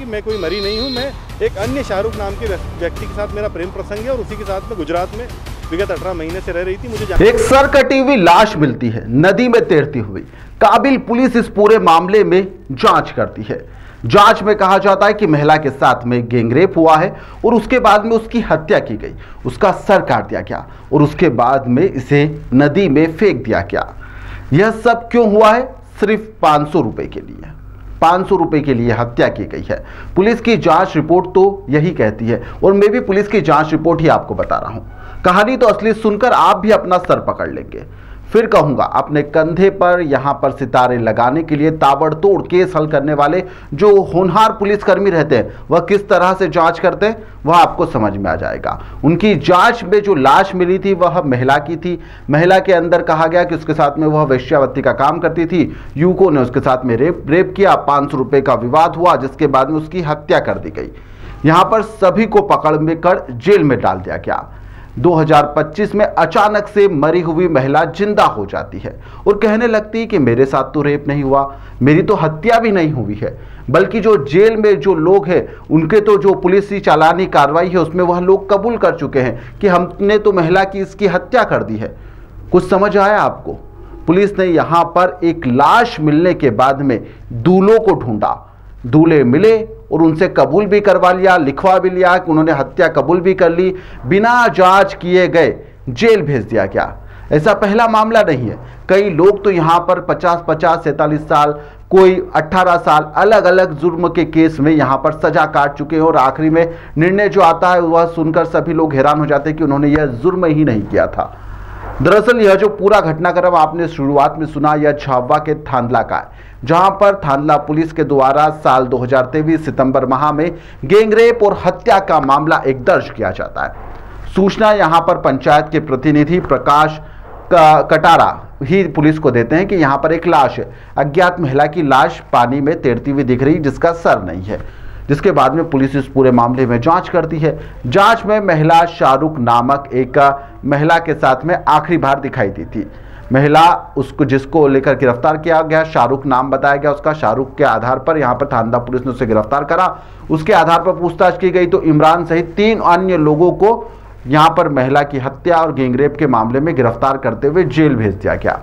कि मैं कोई मरी नहीं हूँ, मैं एक अन्य शाहरुख नाम के व्यक्ति के साथ मेरा प्रेम प्रसंग है और उसी के साथ में गुजरात में विगत 18 महीने से रह रही थी। मुझे एक सर कटी हुई लाश मिलती है नदी में तैरती हुई। काबिल पुलिस इस पूरे मामले में जांच करती है। जांच में कहा जाता है कि महिला के साथ में गैंगरेप हुआ है और उसके बाद में उसकी हत्या की गई, उसका सर काट दिया गया और उसके बाद में इसे नदी में फेंक दिया गया। यह सब क्यों हुआ है? सिर्फ 500 रुपए के लिए। 500 रुपए के लिए हत्या की गई है। पुलिस की जांच रिपोर्ट तो यही कहती है और मैं भी पुलिस की जांच रिपोर्ट ही आपको बता रहा हूं। कहानी तो असली सुनकर आप भी अपना सर पकड़ लेंगे। फिर कहूंगा, अपने कंधे पर यहां पर सितारे लगाने के लिए ताबड़तोड़ केस हल करने वाले जो होनहार पुलिसकर्मी रहते हैं वह किस तरह से जांच करते हैं वह आपको समझ में आ जाएगा। उनकी जांच में जो लाश मिली थी वह महिला की थी। महिला के अंदर कहा गया कि उसके साथ में वह वेश्यावृत्ति का काम करती थी। युवकों ने उसके साथ में रेप किया। 500 रुपए का विवाद हुआ जिसके बाद में उसकी हत्या कर दी गई। यहां पर सभी को पकड़ में कर जेल में डाल दिया गया। 2025 में अचानक से मरी हुई महिला जिंदा हो जाती है और कहने लगती है कि मेरे साथ तो रेप नहीं हुआ, मेरी तो हत्या भी नहीं हुई है, बल्कि जो जेल में जो लोग हैं उनके तो जो पुलिस की चालानी कार्रवाई है उसमें वह लोग कबूल कर चुके हैं कि हमने तो महिला की इसकी हत्या कर दी है। कुछ समझ आया आपको? पुलिस ने यहां पर एक लाश मिलने के बाद में दूल्हों को ढूंढा। दूल्हे मिले और उनसे कबूल भी करवा लिया, लिखवा भी लिया कि उन्होंने हत्या कबूल भी कर ली। बिना जांच किए गए जेल भेज दिया गया। ऐसा पहला मामला नहीं है। कई लोग तो यहां पर 50-50, 47 साल, कोई 18 साल अलग अलग जुर्म के केस में यहां पर सजा काट चुके हैं और आखिरी में निर्णय जो आता है वह सुनकर सभी लोग हैरान हो जाते हैं कि उन्होंने यह जुर्म ही नहीं किया था। दरअसल यह जो पूरा घटनाक्रम आपने शुरुआत में सुना यह झाबुआ के थांदला का है, जहां पर थांदला पुलिस के द्वारा साल 2023 सितंबर माह में गैंगरेप और हत्या का मामला एक दर्ज किया जाता है। सूचना यहां पर पंचायत के प्रतिनिधि प्रकाश कटारा ही पुलिस को देते हैं कि यहां पर एक लाश है। अज्ञात महिला की लाश पानी में तैरती हुई दिख रही जिसका सर नहीं है, जिसके बाद में पुलिस इस पूरे मामले में जांच करती है। जांच में महिला शाहरुख नामक एक महिला के साथ में आखिरी बार दिखाई दी थी। महिला उसको जिसको लेकर गिरफ्तार किया गया, शाहरुख नाम बताया गया उसका। शाहरुख के आधार पर यहां पर थांदला पुलिस ने उसे गिरफ्तार करा। उसके आधार पर पूछताछ की गई तो इमरान सहित 3 अन्य लोगों को यहां पर महिला की हत्या और गैंगरेप के मामले में गिरफ्तार करते हुए जेल भेज दिया गया।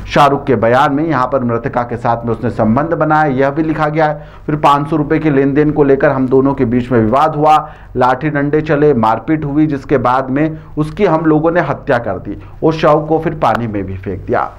शाहरुख के बयान में यहां पर मृतका के साथ में उसने संबंध बनाया यह भी लिखा गया है। फिर 500 रुपए के लेन देन को लेकर हम दोनों के बीच में विवाद हुआ, लाठी डंडे चले, मारपीट हुई, जिसके बाद में उसकी हम लोगों ने हत्या कर दी और शव को फिर पानी में भी फेंक दिया।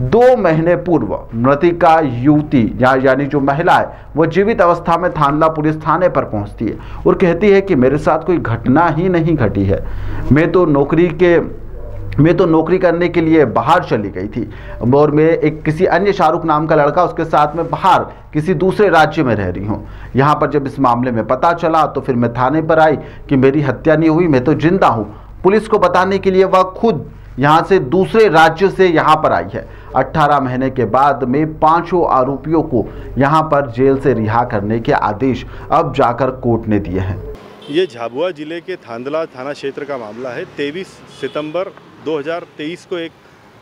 2 महीने पूर्व मृतका युवती यानी जो महिला है वह जीवित अवस्था में थांदला पुलिस थाने पर पहुंचती है और कहती है कि मेरे साथ कोई घटना ही नहीं घटी है। मैं तो नौकरी करने के लिए बाहर चली गई थी और मैं एक किसी अन्य शाहरुख नाम का लड़का उसके साथ में बाहर किसी दूसरे राज्य में रह रही हूँ। यहाँ पर जब इस मामले में पता चला तो फिर मैं थाने पर आई कि मेरी हत्या नहीं हुई, मैं तो जिंदा हूँ। पुलिस को बताने के लिए वह खुद यहाँ से दूसरे राज्य से यहाँ पर आई है। 18 महीने के बाद में 5 आरोपियों को यहाँ पर जेल से रिहा करने के आदेश अब जाकर कोर्ट ने दिए हैं। ये झाबुआ जिले के थांदला थाना क्षेत्र का मामला है। 23 सितंबर 2023 को एक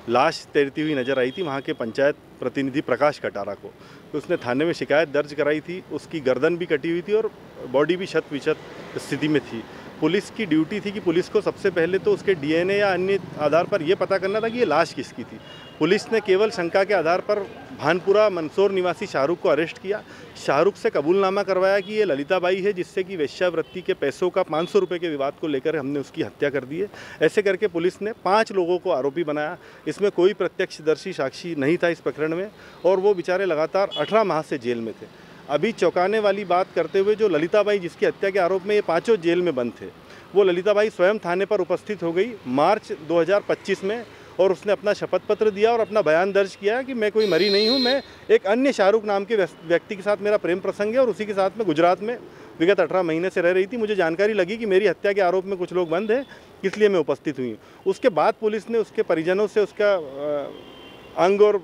लाश तैरती हुई नजर आई थी वहाँ के पंचायत प्रतिनिधि प्रकाश कटारा को। तो उसने थाने में शिकायत दर्ज कराई थी। उसकी गर्दन भी कटी हुई थी और बॉडी भी शत-विशत स्थिति में थी। पुलिस की ड्यूटी थी कि पुलिस को सबसे पहले तो उसके डीएनए या अन्य आधार पर यह पता करना था कि ये लाश किसकी थी। पुलिस ने केवल शंका के आधार पर भानपुरा मंदसौर निवासी शाहरुख को अरेस्ट किया। शाहरुख से कबूलनामा करवाया कि ये ललिताबाई है जिससे कि वेश्यावृत्ति के पैसों का 500 रुपये के विवाद को लेकर हमने उसकी हत्या कर दी है। ऐसे करके पुलिस ने 5 लोगों को आरोपी बनाया। इसमें कोई प्रत्यक्षदर्शी साक्षी नहीं था इस प्रकरण में और वो बेचारे लगातार 18 माह से जेल में थे। अभी चौंकाने वाली बात करते हुए जो ललिताबाई जिसकी हत्या के आरोप में ये 5 जेल में बंद थे, वो ललिताबाई स्वयं थाने पर उपस्थित हो गई मार्च 2025 में और उसने अपना शपथ पत्र दिया और अपना बयान दर्ज किया कि मैं कोई मरी नहीं हूँ, मैं एक अन्य शाहरुख नाम के व्यक्ति के साथ मेरा प्रेम प्रसंग है और उसी के साथ में गुजरात में विगत 18 महीने से रह रही थी। मुझे जानकारी लगी कि मेरी हत्या के आरोप में कुछ लोग बंद हैं, इसलिए मैं उपस्थित हुई। उसके बाद पुलिस ने उसके परिजनों से उसका अंग और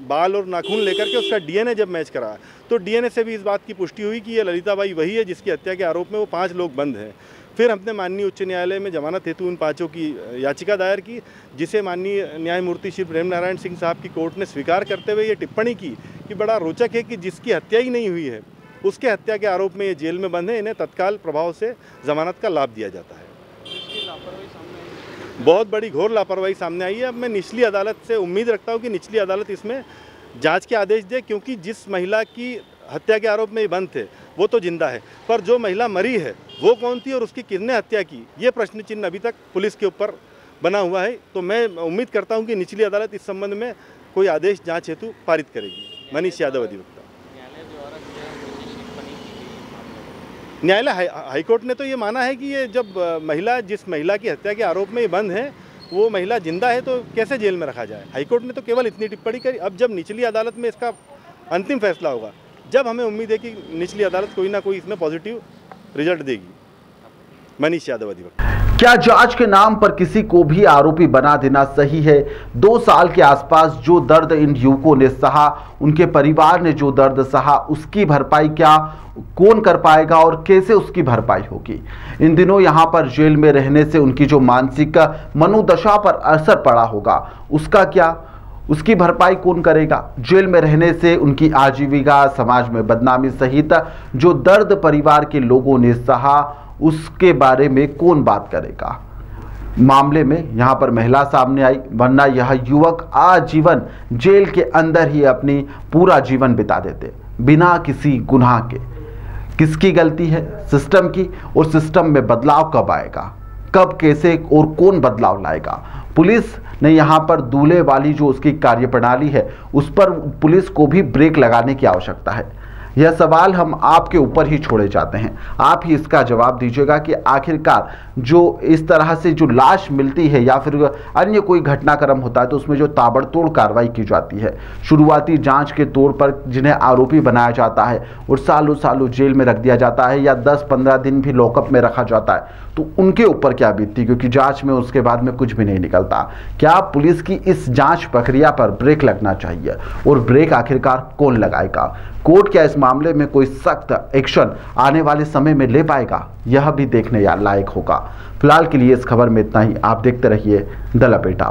बाल और नाखून लेकर के उसका डीएनए जब मैच कराया तो डीएनए से भी इस बात की पुष्टि हुई कि ये ललिताबाई वही है जिसकी हत्या के आरोप में वो 5 लोग बंद हैं। फिर हमने माननीय उच्च न्यायालय में जमानत हेतु उन 5 की याचिका दायर की, जिसे माननीय न्यायमूर्ति श्री प्रेम नारायण सिंह साहब की कोर्ट ने स्वीकार करते हुए ये टिप्पणी की कि बड़ा रोचक है कि जिसकी हत्या ही नहीं हुई है उसके हत्या के आरोप में ये जेल में बंद है। इन्हें तत्काल प्रभाव से जमानत का लाभ दिया जाता है। बहुत बड़ी घोर लापरवाही सामने आई है। अब मैं निचली अदालत से उम्मीद रखता हूँ कि निचली अदालत इसमें जांच के आदेश दे, क्योंकि जिस महिला की हत्या के आरोप में ये बंद थे वो तो जिंदा है, पर जो महिला मरी है वो कौन थी और उसकी किसने हत्या की, ये प्रश्न चिन्ह अभी तक पुलिस के ऊपर बना हुआ है। तो मैं उम्मीद करता हूं कि निचली अदालत इस संबंध में कोई आदेश जांच हेतु पारित करेगी। मनीष यादव, अधिवक्ता। न्यायालय हाईकोर्ट ने तो ये माना है कि ये जब जिस महिला की हत्या के आरोप में ये बंद है वो महिला जिंदा है तो कैसे जेल में रखा जाए। हाईकोर्ट ने तो केवल इतनी टिप्पणी करी। अब जब निचली अदालत में इसका अंतिम फैसला होगा, जब हमें उम्मीद है कि निचली अदालत कोई ना कोई इसमें पॉजिटिव रिजल्ट देगी। मनीष यादव, अधिवक्ता। क्या जांच के नाम पर किसी को भी आरोपी बना देना सही है? 2 साल के आसपास जो दर्द इन युवकों ने सहा, उनके परिवार ने जो दर्द सहा, उसकी भरपाई क्या कौन कर पाएगा और कैसे उसकी भरपाई होगी? इन दिनों यहां पर जेल में रहने से उनकी जो मानसिक मनोदशा पर असर पड़ा होगा, उसका क्या, उसकी भरपाई कौन करेगा? जेल में रहने से उनकी आजीविका, समाज में बदनामी सहित जो दर्द परिवार के लोगों ने सहा, उसके बारे में कौन बात करेगा? मामले में यहां पर महिला सामने आई, वरना यह युवक आजीवन जेल के अंदर ही अपनी पूरा जीवन बिता देते बिना किसी गुनाह के। किसकी गलती है? सिस्टम की। और सिस्टम में बदलाव कब आएगा, कब, कैसे और कौन बदलाव लाएगा? पुलिस ने यहाँ पर दूल्हे वाली जो उसकी कार्यप्रणाली है उस पर पुलिस को भी ब्रेक लगाने की आवश्यकता है। यह सवाल हम आपके ऊपर ही छोड़े जाते हैं। आप ही इसका जवाब दीजिएगा कि आखिरकार जो इस तरह से जो लाश मिलती है या फिर अन्य कोई घटनाक्रम होता है तो उसमें जो ताबड़तोड़ कार्रवाई की जाती है, शुरुआती जांच के तौर पर जिन्हें आरोपी बनाया जाता है और सालों सालों जेल में रख दिया जाता है या 10-15 दिन भी लॉकअप में रखा जाता है, तो उनके ऊपर क्या बीतती, क्योंकि जांच में उसके बाद में कुछ भी नहीं निकलता। क्या पुलिस की इस जांच प्रक्रिया पर ब्रेक लगना चाहिए और ब्रेक आखिरकार कौन लगाएगा? कोर्ट क्या इस मामले में कोई सख्त एक्शन आने वाले समय में ले पाएगा? यह भी देखने लायक होगा। फिलहाल के लिए इस खबर में इतना ही। आप देखते रहिए द लपेटा।